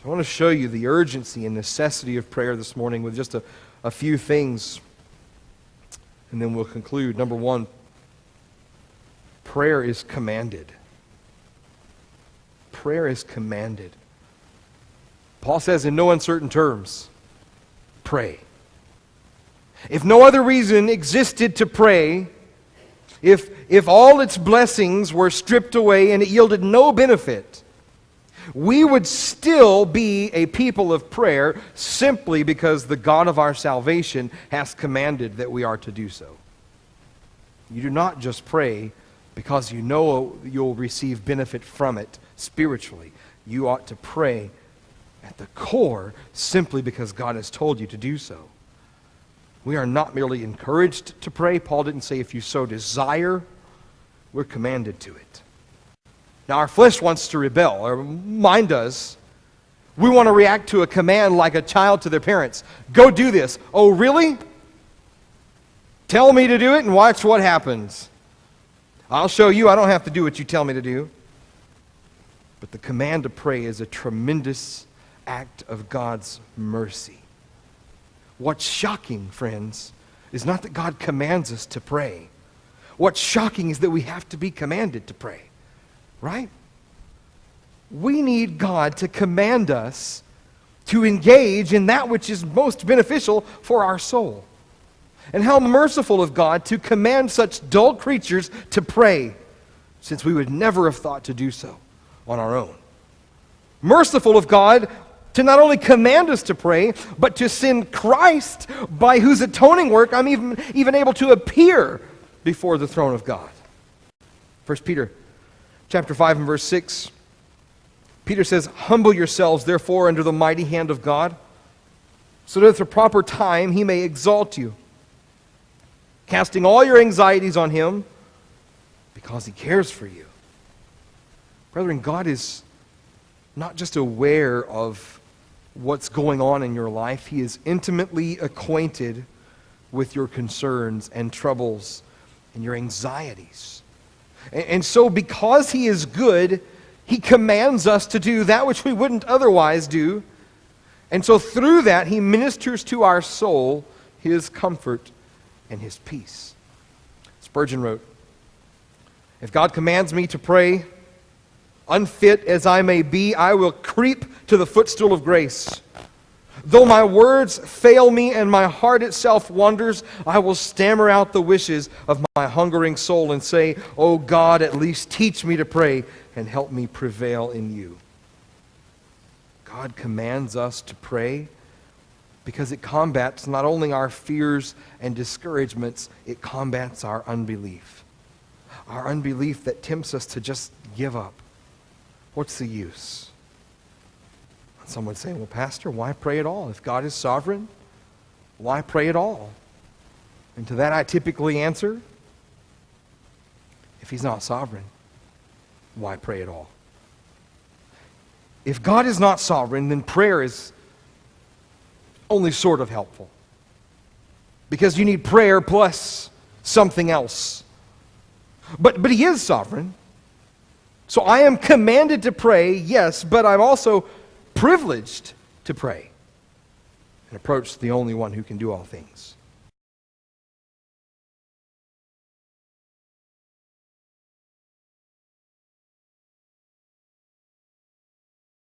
So I want to show you the urgency and necessity of prayer this morning with just a few things, and then we'll conclude. Number one, prayer is commanded. Prayer is commanded. Paul says in no uncertain terms, pray. If no other reason existed to pray, if all its blessings were stripped away and it yielded no benefit, we would still be a people of prayer simply because the God of our salvation has commanded that we are to do so. You do not just pray because you know you'll receive benefit from it spiritually. You ought to pray at the core simply because God has told you to do so. We are not merely encouraged to pray. Paul didn't say if you so desire. We're commanded to it. Now our flesh wants to rebel, or mine does. We want to react to a command like a child to their parents. Go do this. Oh, really? Tell me to do it and watch what happens. I'll show you I don't have to do what you tell me to do. But the command to pray is a tremendous act of God's mercy. What's shocking, friends, is not that God commands us to pray. What's shocking is that we have to be commanded to pray. Right? We need God to command us to engage in that which is most beneficial for our soul. And how merciful of God to command such dull creatures to pray, since we would never have thought to do so on our own. Merciful of God to not only command us to pray, but to send Christ, by whose atoning work I'm even able to appear before the throne of God. 1 Peter chapter 5 and verse 6, Peter says, "Humble yourselves, therefore, under the mighty hand of God, so that at the proper time he may exalt you, casting all your anxieties on him, because he cares for you." Brethren, God is not just aware of what's going on in your life. He is intimately acquainted with your concerns and troubles and your anxieties. And so because he is good, he commands us to do that which we wouldn't otherwise do. And so through that, he ministers to our soul his comfort and his peace. Spurgeon wrote, "If God commands me to pray, unfit as I may be, I will creep to the footstool of grace. Though my words fail me and my heart itself wanders, I will stammer out the wishes of my hungering soul and say, 'O God, at least teach me to pray and help me prevail in you.'" God commands us to pray because it combats not only our fears and discouragements, it combats our unbelief. Our unbelief that tempts us to just give up. What's the use? Some would say, "Well, Pastor, why pray at all? If God is sovereign, why pray at all?" And to that I typically answer, if he's not sovereign, why pray at all? If God is not sovereign, then prayer is only sort of helpful. Because you need prayer plus something else. But he is sovereign. So I am commanded to pray, yes, but I'm also privileged to pray and approach the only one who can do all things.